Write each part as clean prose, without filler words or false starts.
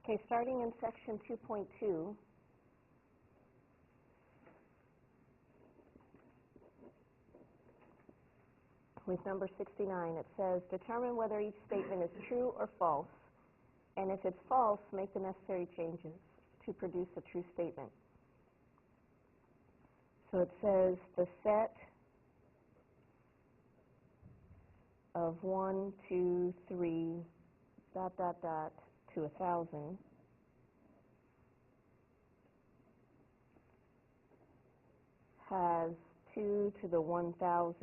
Okay, starting in section 2.2, with number 69, it says, determine whether each statement is true or false, and if it's false, make the necessary changes to produce a true statement. So it says the set of 1, 2, 3, ... to 1,000 has 2 to the 1,000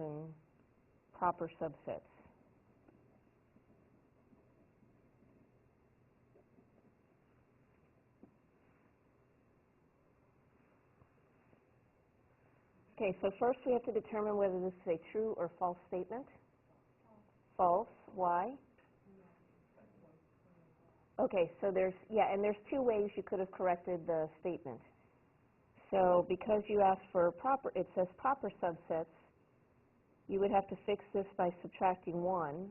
proper subsets. Okay, so first we have to determine whether this is a true or false statement. False. Why? Okay, so there's two ways you could have corrected the statement. So because you asked for proper, it says proper subsets, you would have to fix this by subtracting 1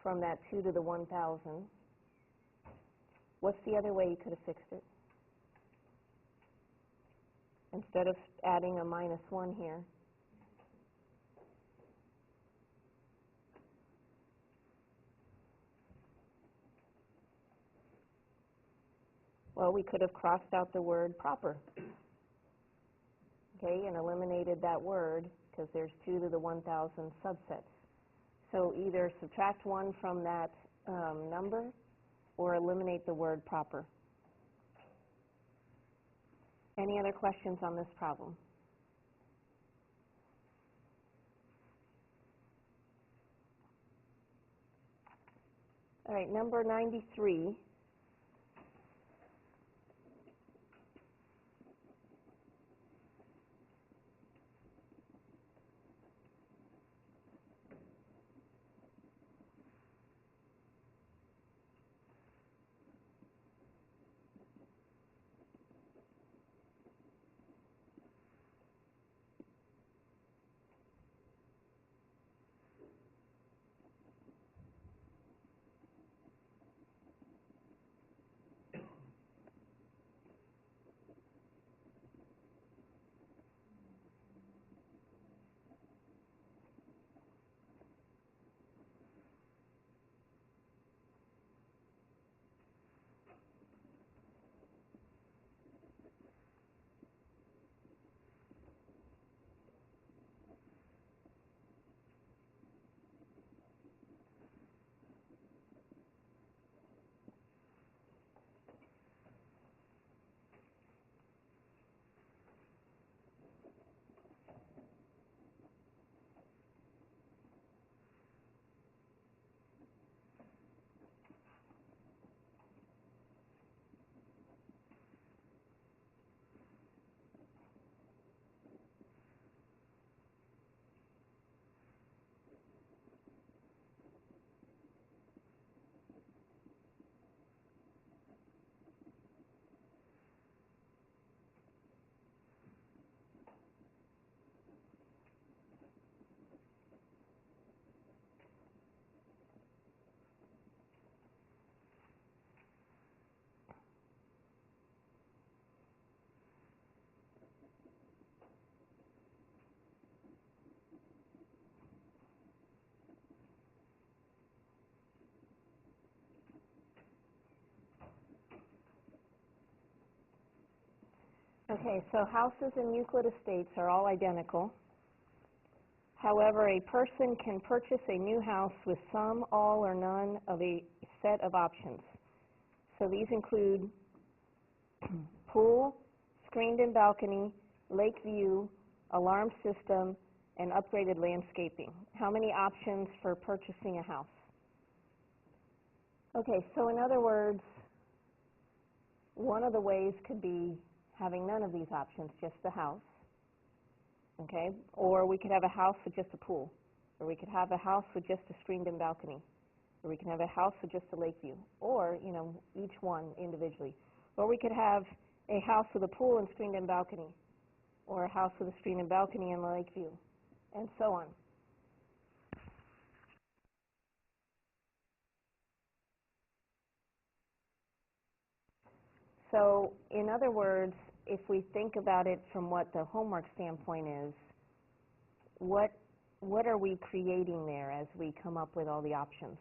from that 2 to the 1,000. What's the other way you could have fixed it? Instead of adding a -1 here. Well, we could have crossed out the word proper, okay, and eliminated that word because there's 2 to the 1,000 subsets. So either subtract 1 from that number or eliminate the word proper. Any other questions on this problem? All right, number 93. Okay, so houses in Euclid Estates are all identical. However, a person can purchase a new house with some, all, or none of a set of options. So these include pool, screened-in balcony, lake view, alarm system, and upgraded landscaping. How many options for purchasing a house? Okay, so in other words, one of the ways could be having none of these options, just the house, okay? Or we could have a house with just a pool, or we could have a house with just a screened-in balcony, or we can have a house with just a lake view, or, you know, each one individually. Or we could have a house with a pool and screened-in balcony, or a house with a screened-in balcony and a lake view, and so on. So, in other words, if we think about it from what the homework standpoint is, what are we creating there as we come up with all the options?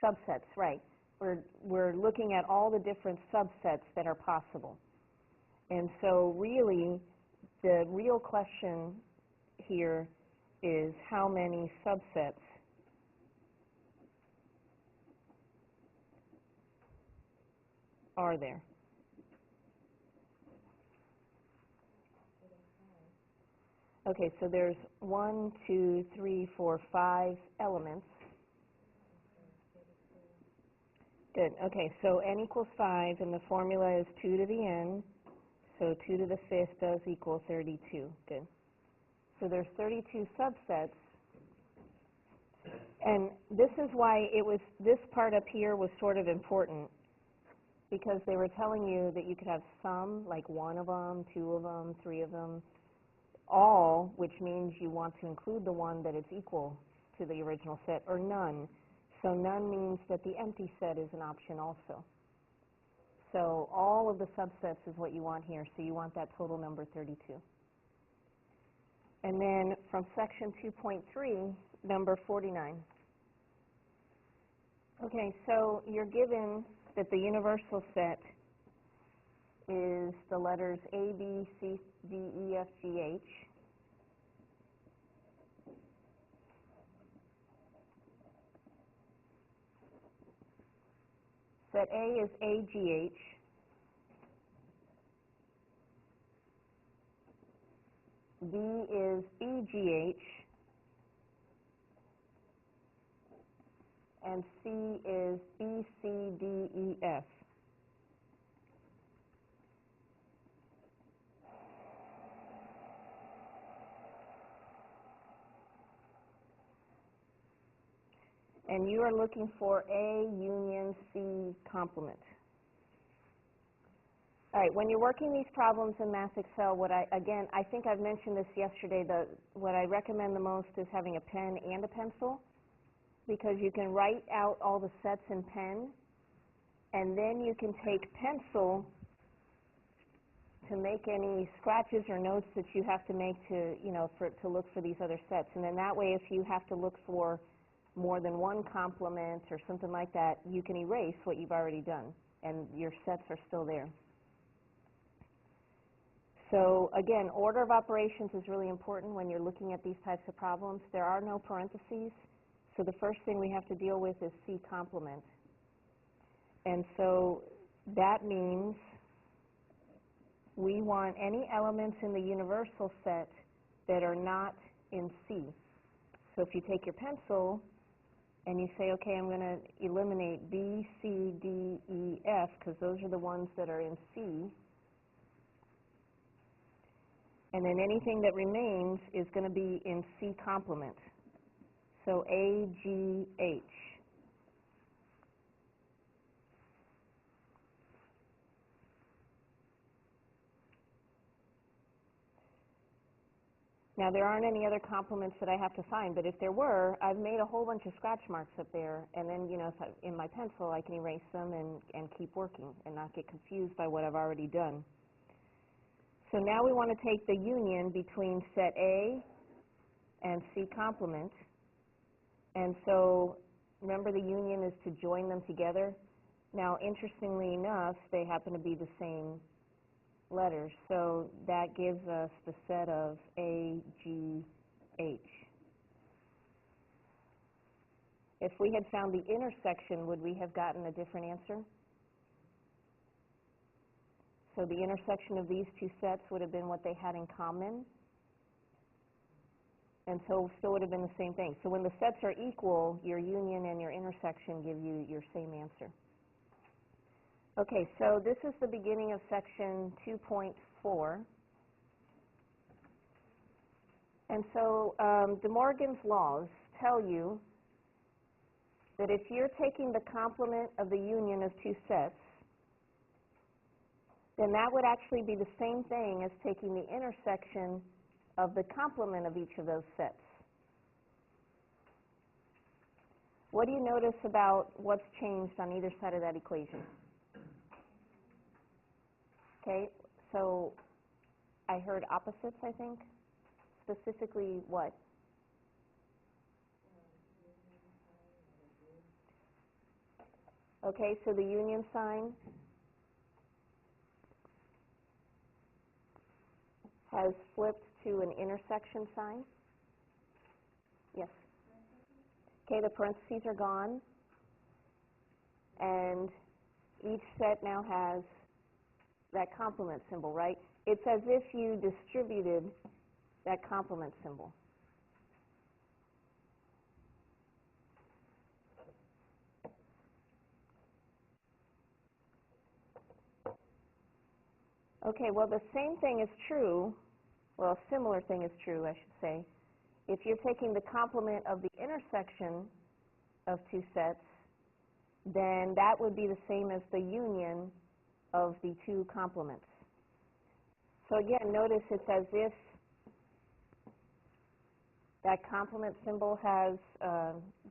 Subsets, right. We're looking at all the different subsets that are possible. And so really, the real question here is how many subsets are there? Okay, so there's 1, 2, 3, 4, 5 elements. Good. Okay, so n equals 5, and the formula is 2 to the n, so 2 to the 5th does equal 32. Good. So there's 32 subsets, and this is why this part up here was sort of important, because they were telling you that you could have some, like 1 of them, 2 of them, 3 of them, all, which means you want to include the one that is equal to the original set, or none. So none means that the empty set is an option also. So all of the subsets is what you want here, so you want that total number 32. And then from section 2.3, number 49. Okay, so you're given that the universal set is the letters A, B, C, D, E, F, G, H. Set A is AGH. B is BGH. And C is BCDEF. And you are looking for A union C complement. All right, when you're working these problems in Math Excel, I think I've mentioned this yesterday, what I recommend the most is having a pen and a pencil, because you can write out all the sets in pen, and then you can take pencil to make any scratches or notes that you have to make to, to look for these other sets. And then that way, if you have to look for more than one complement or something like that, you can erase what you've already done, and your sets are still there. So again, order of operations is really important when you're looking at these types of problems. There are no parentheses, so the first thing we have to deal with is C complement. And so that means we want any elements in the universal set that are not in C. So if you take your pencil and you say, okay, I'm going to eliminate B, C, D, E, F, because those are the ones that are in C. And then anything that remains is going to be in C complement. So A, G, H. Now, there aren't any other complements that I have to find, but if there were, I've made a whole bunch of scratch marks up there, and then, in my pencil, I can erase them and keep working and not get confused by what I've already done. So now we want to take the union between set A and C complement, and so remember the union is to join them together. Now, interestingly enough, they happen to be the same letters, so that gives us the set of A, G, H. If we had found the intersection, would we have gotten a different answer? So the intersection of these two sets would have been what they had in common, and so still would have been the same thing. So when the sets are equal, your union and your intersection give you your same answer. Okay, so this is the beginning of section 2.4. And so De Morgan's laws tell you that if you're taking the complement of the union of two sets, then that would actually be the same thing as taking the intersection of the complement of each of those sets. What do you notice about what's changed on either side of that equation? Okay, so I heard opposites, I think. Specifically what? Okay, so the union sign has flipped to an intersection sign. Yes. Okay, the parentheses are gone, and each set now has that complement symbol, right? It's as if you distributed that complement symbol. Okay, well, the same thing is true, well, a similar thing is true, I should say. If you're taking the complement of the intersection of two sets, then that would be the same as the union of the two complements. So again, notice it's as if that complement symbol has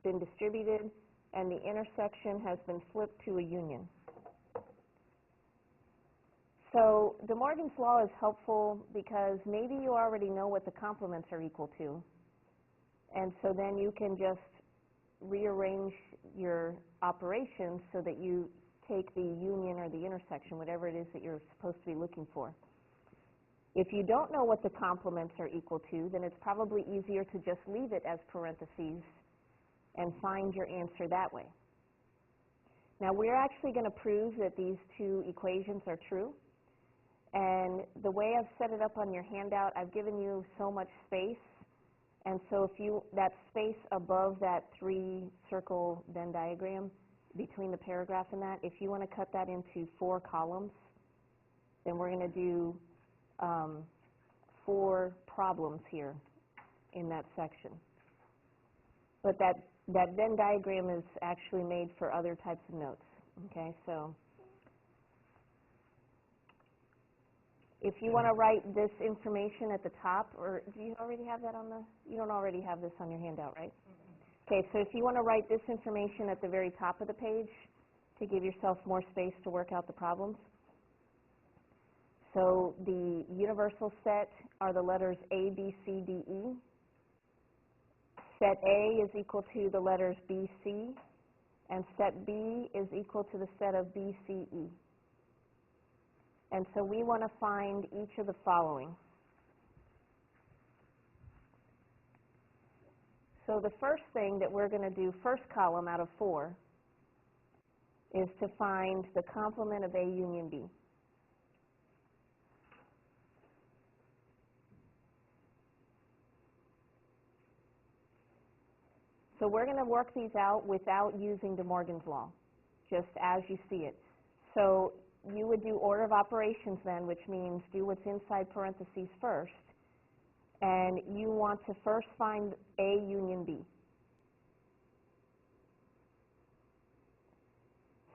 been distributed and the intersection has been flipped to a union. So De Morgan's law is helpful because maybe you already know what the complements are equal to, and so then you can just rearrange your operations so that you take the union or the intersection, whatever it is that you're supposed to be looking for. If you don't know what the complements are equal to, then it's probably easier to just leave it as parentheses and find your answer that way. Now, we're actually going to prove that these two equations are true. And the way I've set it up on your handout, I've given you so much space. And so if you, that space above that 3-circle Venn diagram between the paragraph and that, if you want to cut that into 4 columns, then we're going to do 4 problems here in that section. But that Venn diagram is actually made for other types of notes. Okay, so if you want to write this information at the top, or do you already have that on the, you don't already have this on your handout, right? Okay, so if you want to write this information at the very top of the page to give yourself more space to work out the problems. So the universal set are the letters A, B, C, D, E. Set A is equal to the letters B, C, and set B is equal to the set of B, C, E. And so we want to find each of the following. So the first thing that we're going to do, first column out of 4, is to find the complement of A union B. So we're going to work these out without using De Morgan's law, just as you see it. So you would do order of operations then, which means do what's inside parentheses first. And you want to first find A union B.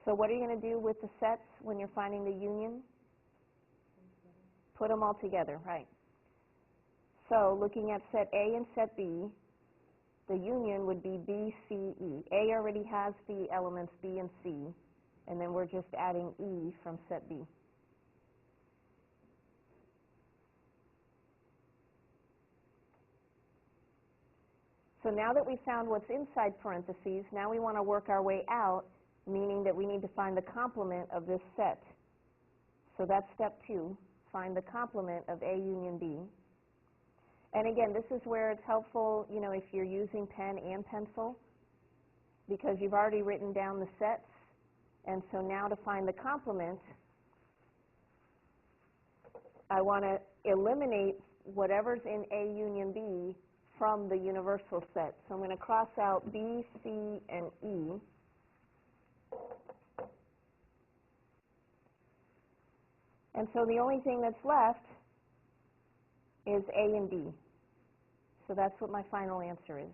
So what are you going to do with the sets when you're finding the union? Put them all together, right. So looking at set A and set B, the union would be B, C, E. A already has the elements B and C, and then we're just adding E from set B. So now that we found what's inside parentheses, now we want to work our way out, meaning that we need to find the complement of this set. So that's step 2, find the complement of A union B. And again, this is where it's helpful, you know, if you're using pen and pencil, because you've already written down the sets. And so now to find the complement, I want to eliminate whatever's in A union B from the universal set. So I'm going to cross out B, C, and E. And so the only thing that's left is A and B. So that's what my final answer is.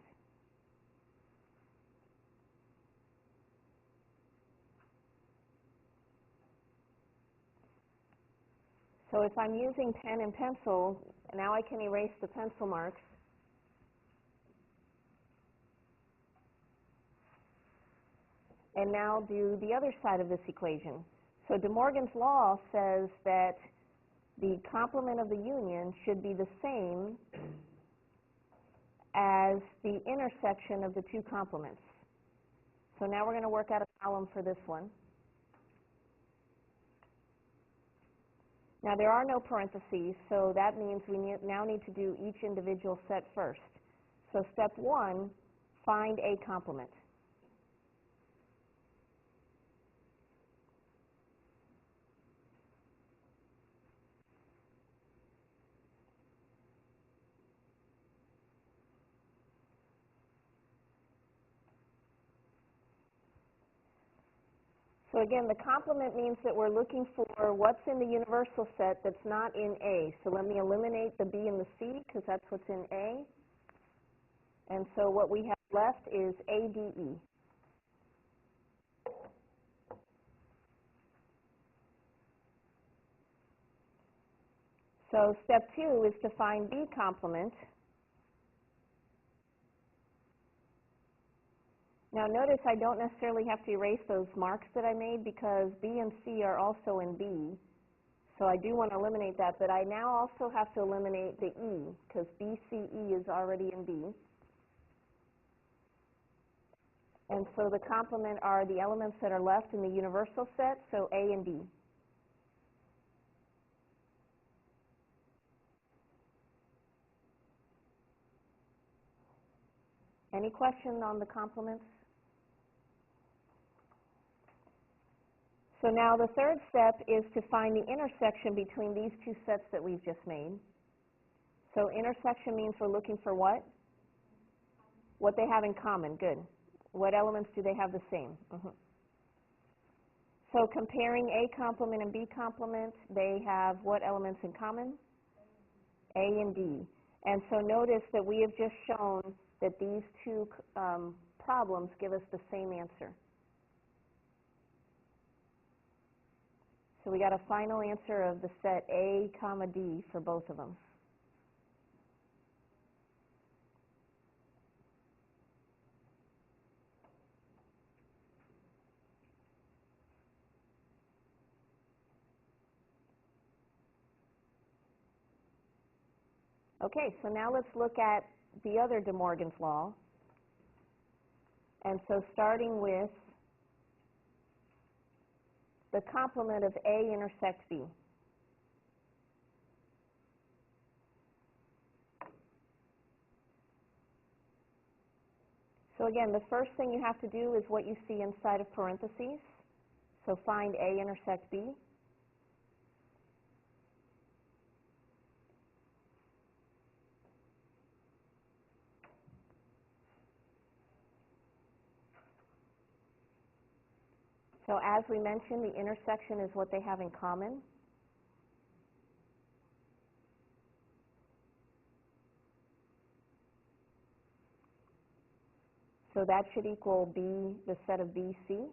So if I'm using pen and pencil, now I can erase the pencil marks. and now do the other side of this equation. So De Morgan's law says that the complement of the union should be the same as the intersection of the two complements. So now we're going to work out a column for this one. Now there are no parentheses, so that means we now need to do each individual set first. So step 1, find a complement. So again, the complement means that we're looking for what's in the universal set that's not in A. So let me eliminate the B and the C because that's what's in A. And so what we have left is ADE. So step 2 is to find B complement. Now notice I don't necessarily have to erase those marks that I made because B and C are also in B. So I do want to eliminate that, but I now also have to eliminate the E because BCE is already in B. And so the complement are the elements that are left in the universal set, so A and D. Any question on the complements? So now the third step is to find the intersection between these two sets that we've just made. So intersection means we're looking for what? What they have in common. Good. What elements do they have the same? So comparing A complement and B complement, they have what elements in common? A and D. And so notice that we have just shown that these two problems give us the same answer. So we got a final answer of the set A, comma D for both of them. Okay, so now let's look at the other De Morgan's law. And so starting with the complement of A intersect B. So again, the first thing you have to do is what you see inside of parentheses. So find A intersect B. So as we mentioned, the intersection is what they have in common. So that should equal B, the set of BC.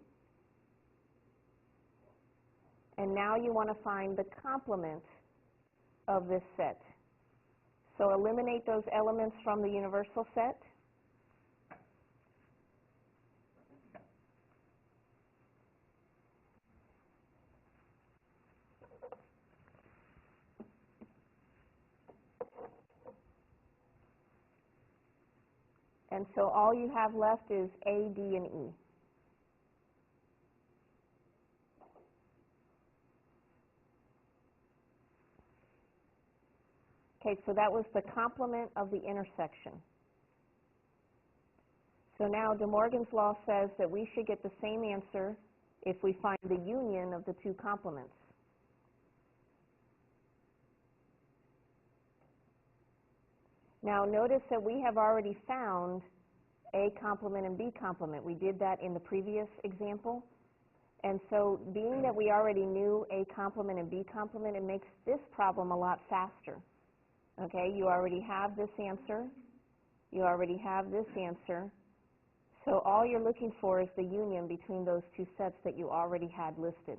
And now you want to find the complement of this set. So eliminate those elements from the universal set. And so all you have left is A, D, and E. Okay, so that was the complement of the intersection. So now De Morgan's law says that we should get the same answer if we find the union of the two complements. Now notice that we have already found A complement and B complement. We did that in the previous example. And so being that we already knew A complement and B complement, it makes this problem a lot faster. Okay, you already have this answer. You already have this answer. So all you're looking for is the union between those two sets that you already had listed.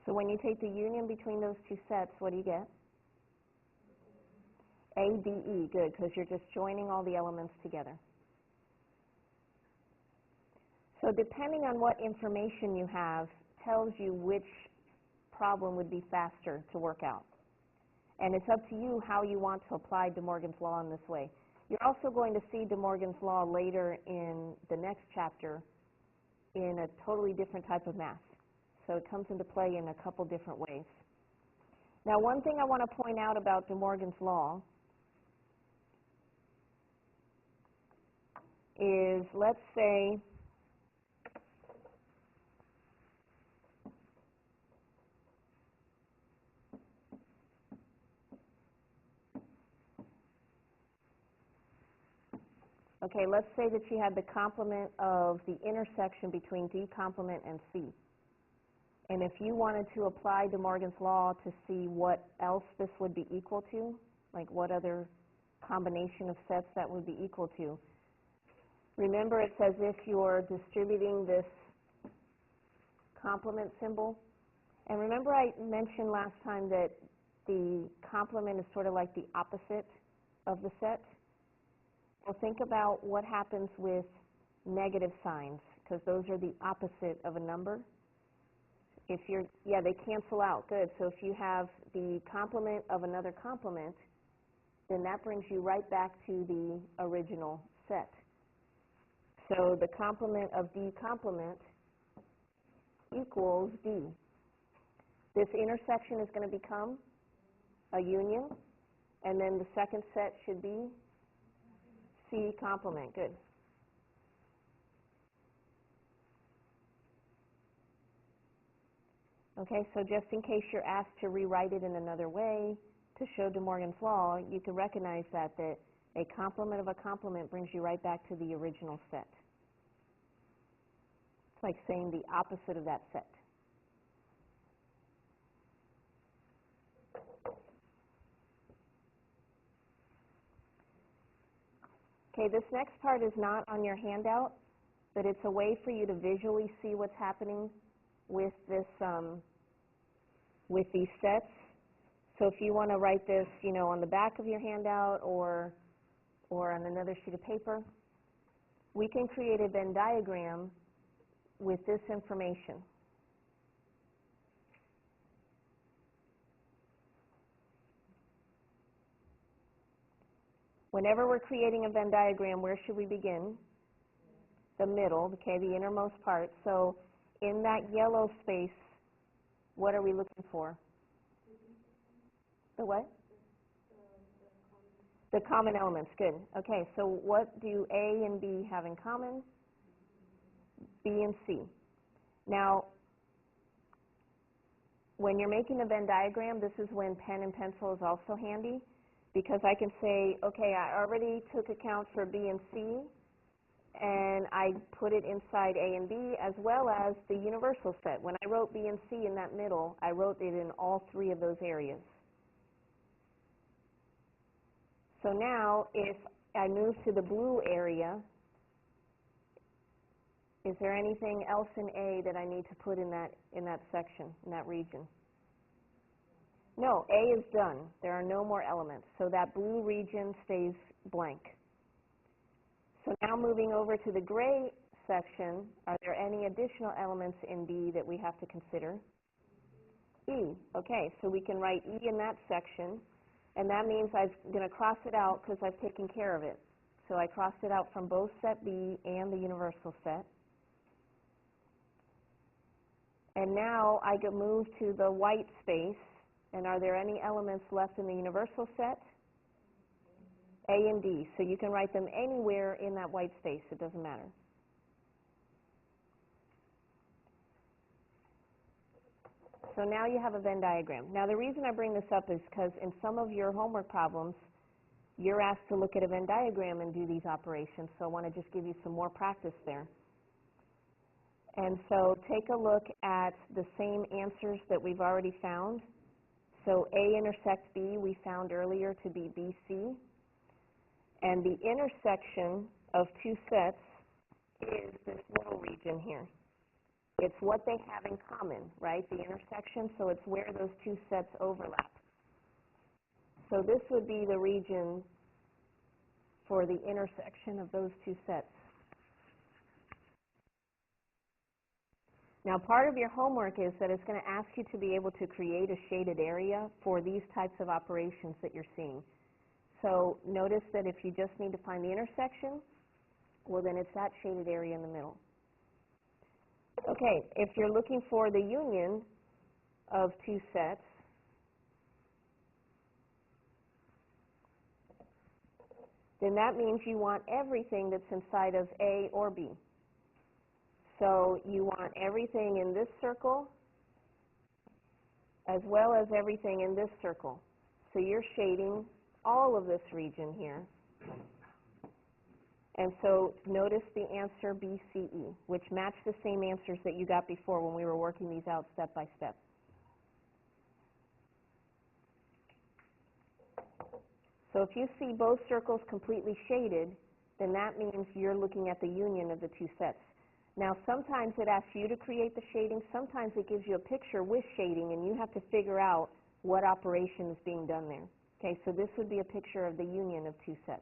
So when you take the union between those two sets, what do you get? ADE, good, because you're just joining all the elements together. So depending on what information you have, tells you which problem would be faster to work out. And it's up to you how you want to apply De Morgan's law in this way. You're also going to see De Morgan's law later in the next chapter in a totally different type of math. So it comes into play in a couple different ways. Now, one thing I want to point out about De Morgan's law is, let's say, okay, let's say that you had the complement of the intersection between D complement and C. And if you wanted to apply De Morgan's law to see what else this would be equal to, like what other combination of sets that would be equal to, remember it's as if you're distributing this complement symbol. And remember I mentioned last time that the complement is sort of like the opposite of the set? Well, think about what happens with negative signs, because those are the opposite of a number. If you're, yeah, they cancel out, good. So if you have the complement of another complement, then that brings you right back to the original set. So the complement of D complement equals D. This intersection is going to become a union, and then the second set should be C complement, good. Okay, so just in case you're asked to rewrite it in another way to show De Morgan's law, you can recognize that a complement of a complement brings you right back to the original set. It's like saying the opposite of that set. Okay, this next part is not on your handout, but it's a way for you to visually see what's happening with this, with these sets. So if you want to write this, you know, on the back of your handout or on another sheet of paper, we can create a Venn diagram with this information. Whenever we're creating a Venn diagram, where should we begin? The middle, okay, the innermost part. So in that yellow space, what are we looking for? The what? The common elements, good. Okay, so what do A and B have in common? B and C. Now, when you're making a Venn diagram, this is when pen and pencil is also handy, because I can say, okay, I already took account for B and C, and I put it inside A and B as well as the universal set. When I wrote B and C in that middle, I wrote it in all three of those areas. So now, if I move to the blue area, is there anything else in A that I need to put in that section, in that region? No, A is done. There are no more elements. So that blue region stays blank. So now moving over to the gray section, are there any additional elements in B that we have to consider? E. Okay, so we can write E in that section, and that means I'm going to cross it out because I've taken care of it. So I crossed it out from both set B and the universal set. And now I can move to the white space, and are there any elements left in the universal set? A and D. So you can write them anywhere in that white space. It doesn't matter. So now you have a Venn diagram. Now the reason I bring this up is because in some of your homework problems, you're asked to look at a Venn diagram and do these operations. So I want to just give you some more practice there. And so take a look at the same answers that we've already found. So A intersect B we found earlier to be BC. And the intersection of two sets is this little region here. It's what they have in common, right? The intersection, so it's where those two sets overlap. So this would be the region for the intersection of those two sets. Now, part of your homework is that it's going to ask you to be able to create a shaded area for these types of operations that you're seeing. So notice that if you just need to find the intersection, well, then it's that shaded area in the middle. Okay, if you're looking for the union of two sets, then that means you want everything that's inside of A or B. So you want everything in this circle as well as everything in this circle. So you're shading all of this region here. And so notice the answer BCE, which match the same answers that you got before when we were working these out step by step. So if you see both circles completely shaded, then that means you're looking at the union of the two sets. Now, sometimes it asks you to create the shading. Sometimes it gives you a picture with shading, and you have to figure out what operation is being done there. Okay, so this would be a picture of the union of two sets.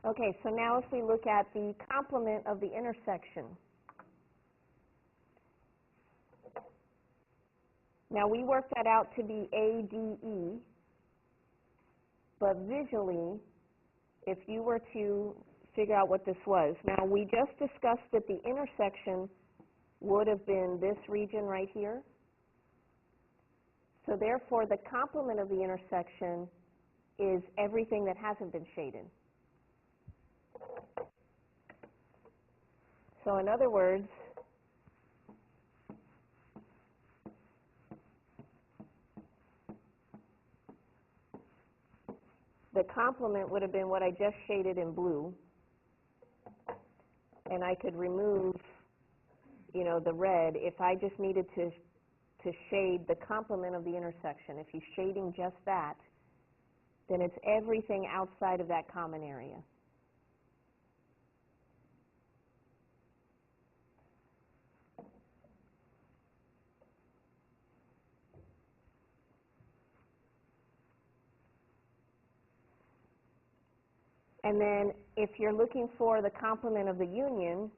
Okay, so now if we look at the complement of the intersection. Now we worked that out to be ADE, but visually, if you were to figure out what this was, now we just discussed that the intersection would have been this region right here. So therefore, the complement of the intersection is everything that hasn't been shaded. So in other words, the complement would have been what I just shaded in blue, and I could remove, you know, the red if I just needed to shade the complement of the intersection. If you're shading just that, then it's everything outside of that common area. And then if you're looking for the complement of the union,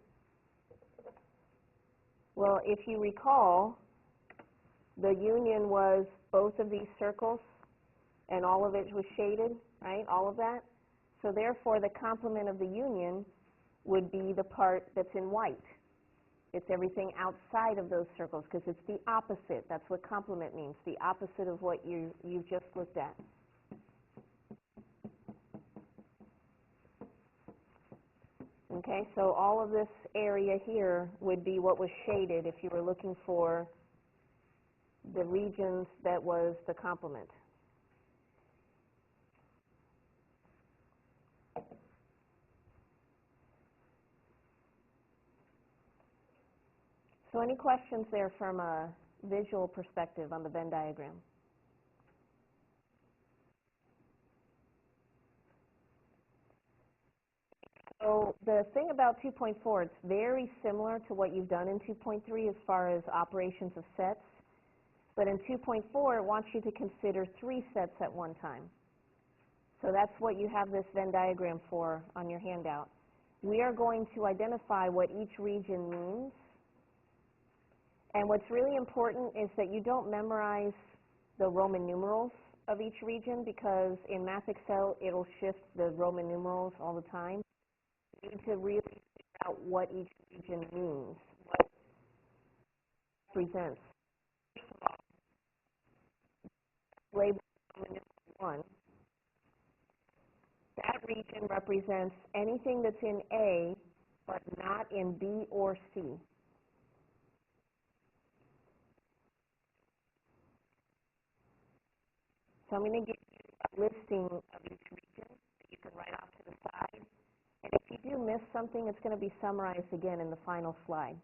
well, if you recall, the union was both of these circles, and all of it was shaded, right, all of that. So therefore, the complement of the union would be the part that's in white. It's everything outside of those circles, because it's the opposite. That's what complement means, the opposite of what you've just looked at. Okay, so all of this area here would be what was shaded if you were looking for the regions that was the complement. So any questions there from a visual perspective on the Venn diagram? So the thing about 2.4, it's very similar to what you've done in 2.3 as far as operations of sets. But in 2.4, it wants you to consider 3 sets at one time. So that's what you have this Venn diagram for on your handout. We are going to identify what each region means. And what's really important is that you don't memorize the Roman numerals of each region, because in Math Excel, it'll shift the Roman numerals all the time. You need to really figure out what each region means, what it represents. First of all, label Roman numeral 1. That region represents anything that's in A, but not in B or C. So I'm going to give you a listing of each region that you can write off to the side. And if you do miss something, it's going to be summarized again in the final slide.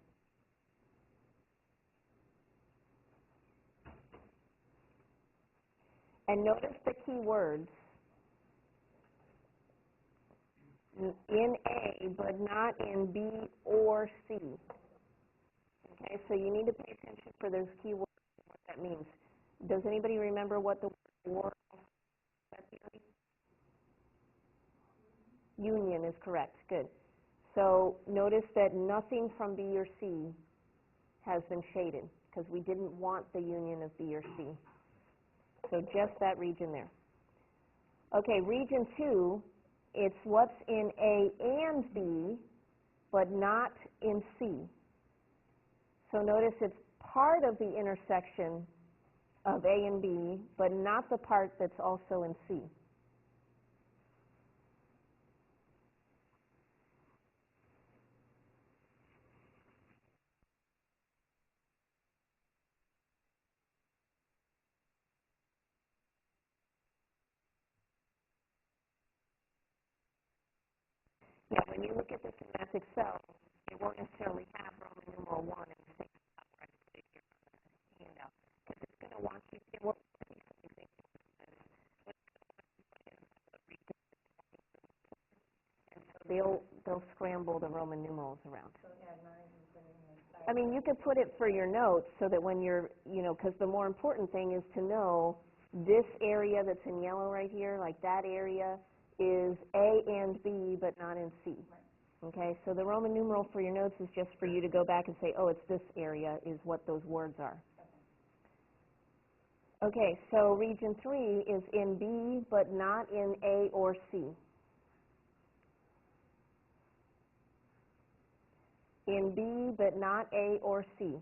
And notice the key words. In A, but not in B or C. Okay, so you need to pay attention for those key words and what that means. Does anybody remember what the word is? Union is correct. Good. So notice that nothing from B or C has been shaded because we didn't want the union of B or C. So just that region there. Okay, region 2, it's what's in A and B, but not in C. So notice it's part of the intersection of A and B, but not the part that's also in C. Now, when you look at this in Math Excel, it won't necessarily have Roman numeral 1 in the same spot where I put it here on the handout, because it's going to want you to work with these things, and so they'll scramble the Roman numerals around. I mean, you could put it for your notes so that when you're, because the more important thing is to know this area that's in yellow right here, like that area, is A and B, but not in C. Right. Okay, so the Roman numeral for your notes is just for you to go back and say, oh, it's this area is what those words are. Okay, so region 3 is in B, but not in A or C. In B, but not A or C.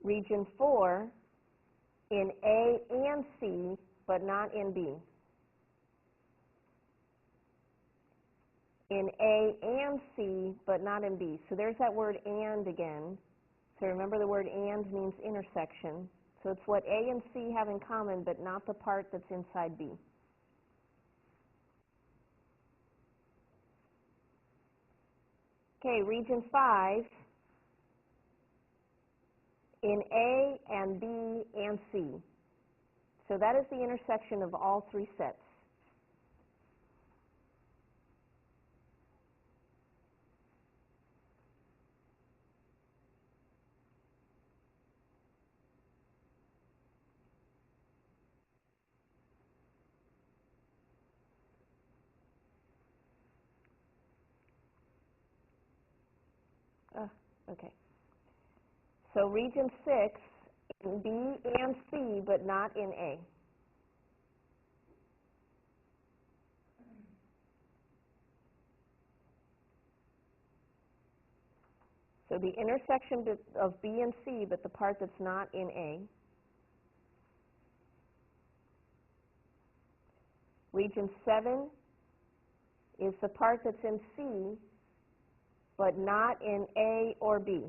Region 4, in A and C, but not in B. In A and C, but not in B. So there's that word and again. So remember the word and means intersection. So it's what A and C have in common, but not the part that's inside B. Okay, region 5, in A and B and C. So that is the intersection of all three sets. Okay. So region 6, in B and C, but not in A. So the intersection of B and C, but the part that's not in A. Region 7 is the part that's in C, but not in A or B.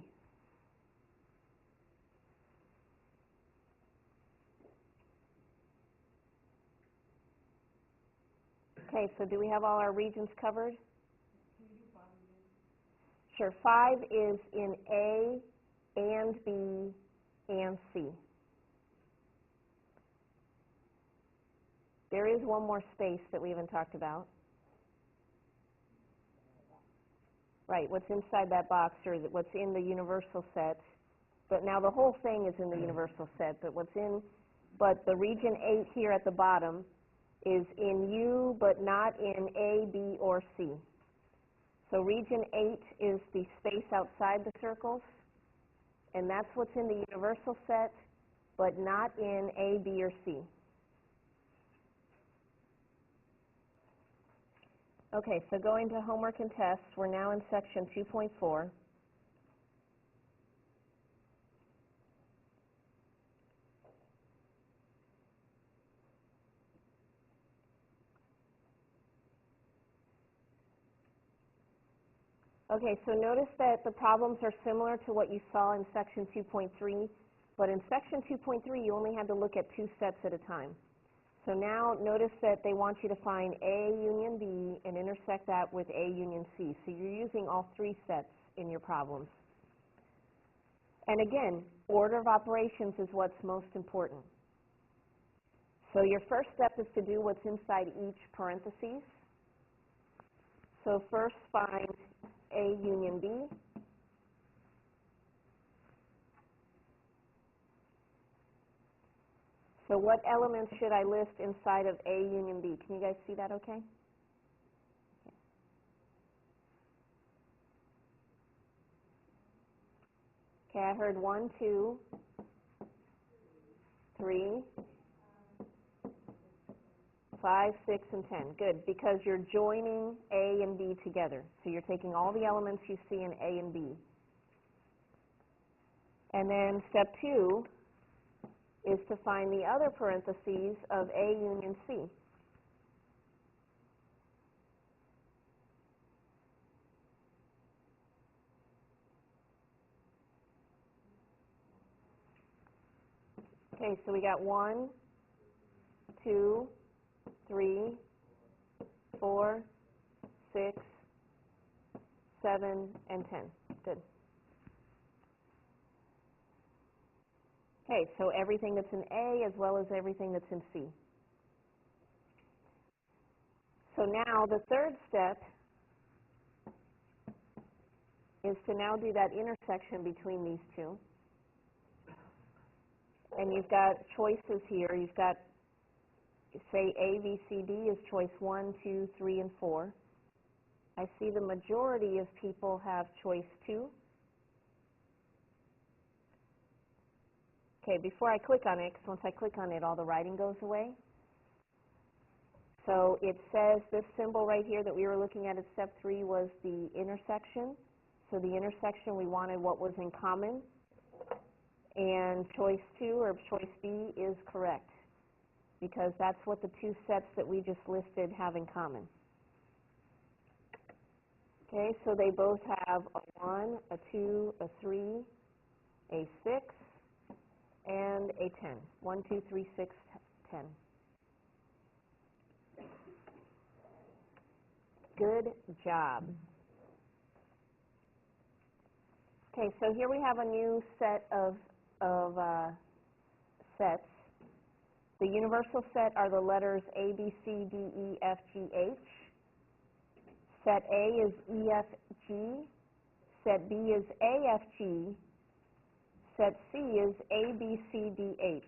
Okay, so do we have all our regions covered? Sure. 5 is in A and B and C. There is one more space that we haven't talked about. Right, what's inside that box, or what's in the universal set. But now the whole thing is in the universal set, but the region 8 here at the bottom is in U, but not in A, B, or C. So region 8 is the space outside the circles, and that's what's in the universal set, but not in A, B, or C. Okay, so going to homework and tests, we're now in section 2.4. Okay, so notice that the problems are similar to what you saw in section 2.3, but in section 2.3 you only had to look at 2 sets at a time. So now notice that they want you to find A union B and intersect that with A union C. So you're using all 3 sets in your problems. And again, order of operations is what's most important. So your first step is to do what's inside each parentheses. So first find A union B. So what elements should I list inside of A union B? Can you guys see that okay? Okay, I heard 1, 2, 3, 5, 6, and 10. Good, because you're joining A and B together. So you're taking all the elements you see in A and B. And then step 2 is to find the other parentheses of A union C. Okay, so we got 1, 2, 3, 4, 6, 7, and 10. Good. Okay, so everything that's in A as well as everything that's in C. So now the third step is to now do that intersection between these two. And you've got choices here. You've got, say, A, B, C, D is choice 1, 2, 3, and 4. I see the majority of people have choice 2. Okay, before I click on it, because once I click on it, all the writing goes away. So it says this symbol right here that we were looking at step 3 was the intersection. So the intersection, we wanted what was in common. And choice 2, or choice B, is correct, because that's what the two sets that we just listed have in common. Okay, so they both have a 1, a 2, a 3, a 6, and a 10. 1, 2, 3, 6, 10. Good job. Okay, so here we have a new set of sets. The universal set are the letters A, B, C, D, E, F, G, H. Set A is E, F, G. Set B is A, F, G. Set C is A, B, C, D, H.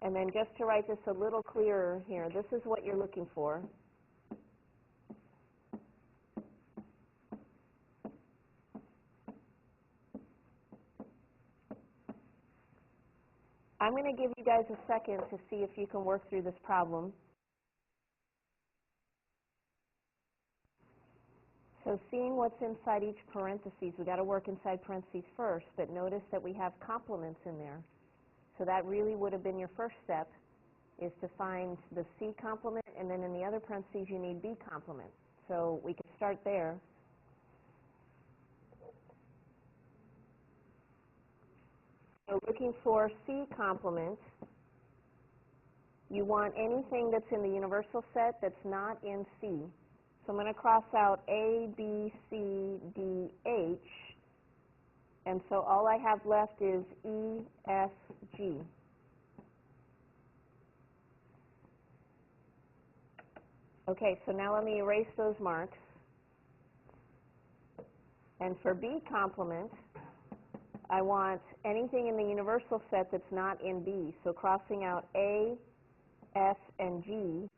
And then just to write this a little clearer here, this is what you're looking for. I'm going to give you guys a second to see if you can work through this problem. So seeing what's inside each parentheses, we've got to work inside parentheses first, but notice that we have complements in there. So that really would have been your first step, is to find the C complement, and then in the other parentheses you need B complement. So we can start there. So looking for C complement, you want anything that's in the universal set that's not in C. So I'm going to cross out A, B, C, D, H, and so all I have left is E, F, G. Okay, so now let me erase those marks. And for B complement, I want anything in the universal set that's not in B. So crossing out A, F, and G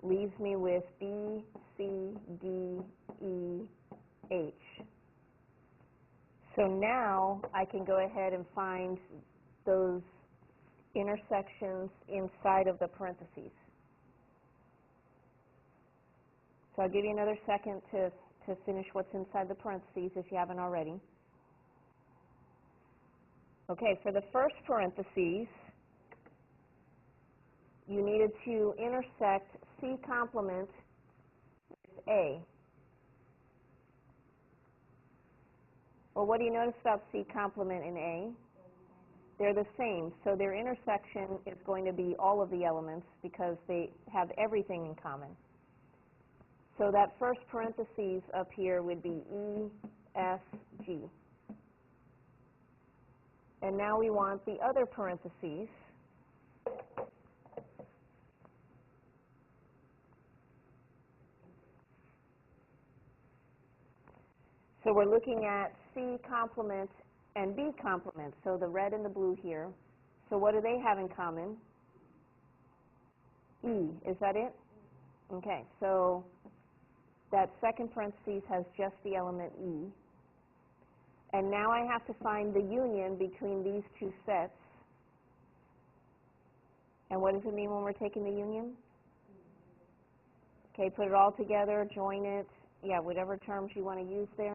leaves me with B, C, D, E, H. So now I can go ahead and find those intersections inside of the parentheses. So I'll give you another second to finish what's inside the parentheses if you haven't already. Okay, for the first parentheses, you needed to intersect C complement with A. Well, what do you notice about C complement and A? They're the same, so their intersection is going to be all of the elements because they have everything in common. So that first parentheses up here would be E, S, G. And now we want the other parentheses. So we're looking at C complement and B complement, so the red and the blue here. So what do they have in common? E, is that it? Okay, so that second parentheses has just the element E. And now I have to find the union between these two sets. And what does it mean when we're taking the union? Okay, put it all together, join it, yeah, whatever terms you want to use there.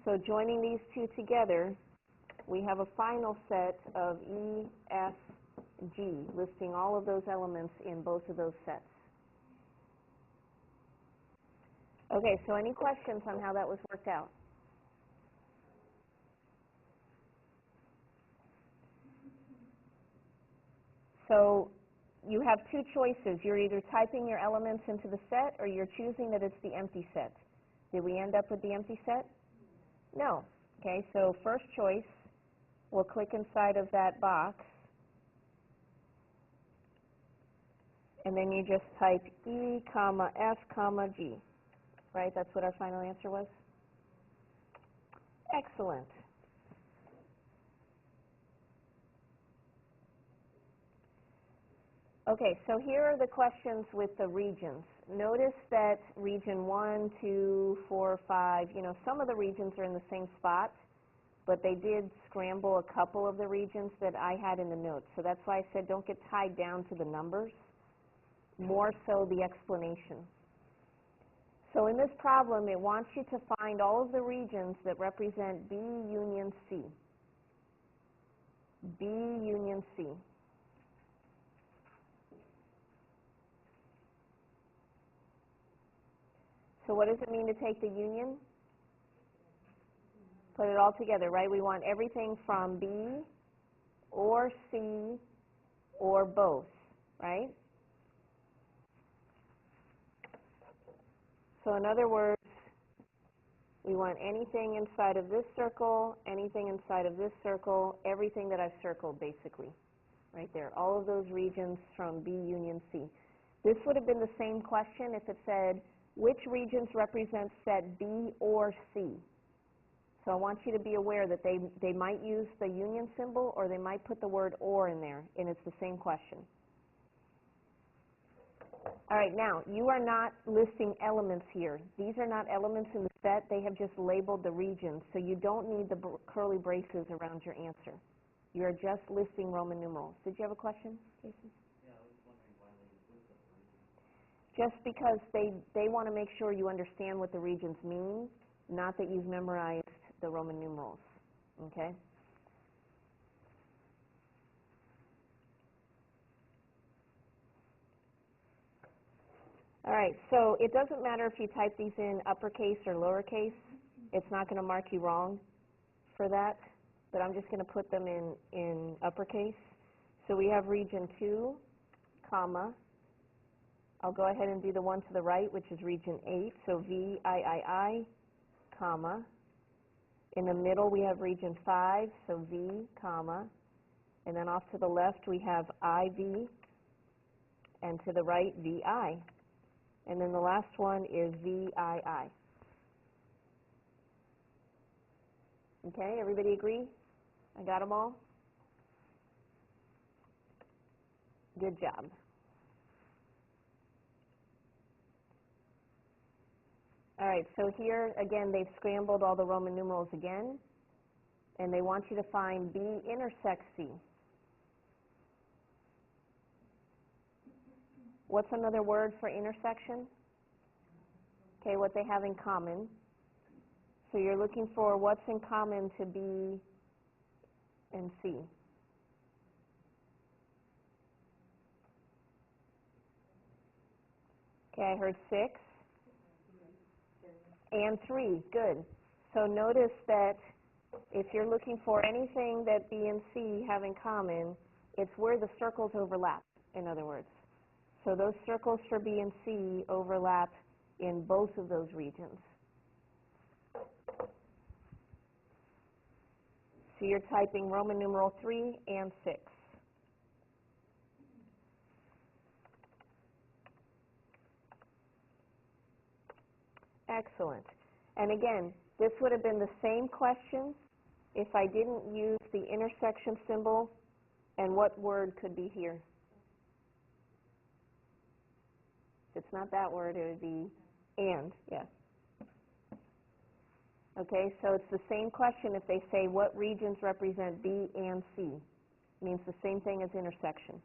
So joining these two together, we have a final set of E, F, G, listing all of those elements in both of those sets. Okay, so any questions on how that was worked out? So you have two choices. You're either typing your elements into the set or you're choosing that it's the empty set. Did we end up with the empty set? No. Okay, so first choice, we'll click inside of that box, and then you just type E, comma, F, comma, G. Right? That's what our final answer was? Excellent. Okay, so here are the questions with the regions. Notice that region 1, 2, 4, 5, some of the regions are in the same spot, but they did scramble a couple of the regions that I had in the notes. So that's why I said don't get tied down to the numbers, more so the explanation. So in this problem, it wants you to find all of the regions that represent B union C. B union C. So what does it mean to take the union? Put it all together, right? We want everything from B or C or both, right? So in other words, we want anything inside of this circle, anything inside of this circle, everything that I've circled basically, right there. All of those regions from B union C. This would have been the same question if it said, which regions represent set B or C? So I want you to be aware that they might use the union symbol or they might put the word or in there, and it's the same question. All right, now, you are not listing elements here. These are not elements in the set. They have just labeled the regions, so you don't need the curly braces around your answer. You are just listing Roman numerals. Did you have a question, Jason? Yeah, I was wondering why they use the regions. Just because they want to make sure you understand what the regions mean, not that you've memorized the Roman numerals, okay? All right, so it doesn't matter if you type these in uppercase or lowercase. It's not going to mark you wrong for that, but I'm just going to put them in uppercase. So we have region 2, comma. I'll go ahead and do the one to the right, which is region 8, so VIII, comma. In the middle, we have region 5, so V, comma. And then off to the left, we have IV, and to the right, VI. And then the last one is VII. Okay, everybody agree? I got them all? Good job. All right, so here, again, they've scrambled all the Roman numerals again, and they want you to find B intersects C. What's another word for intersection? Okay, what they have in common. So you're looking for what's in common to B and C. Okay, I heard 6. And 3, good. So notice that if you're looking for anything that B and C have in common, it's where the circles overlap, in other words. So those circles for B and C overlap in both of those regions. So you're typing Roman numeral 3 and 6. Excellent. And again, this would have been the same question if I didn't use the intersection symbol, and what word could be here? If it's not that word, it would be and, yes. Okay, so it's the same question if they say what regions represent B and C. It means the same thing as intersection.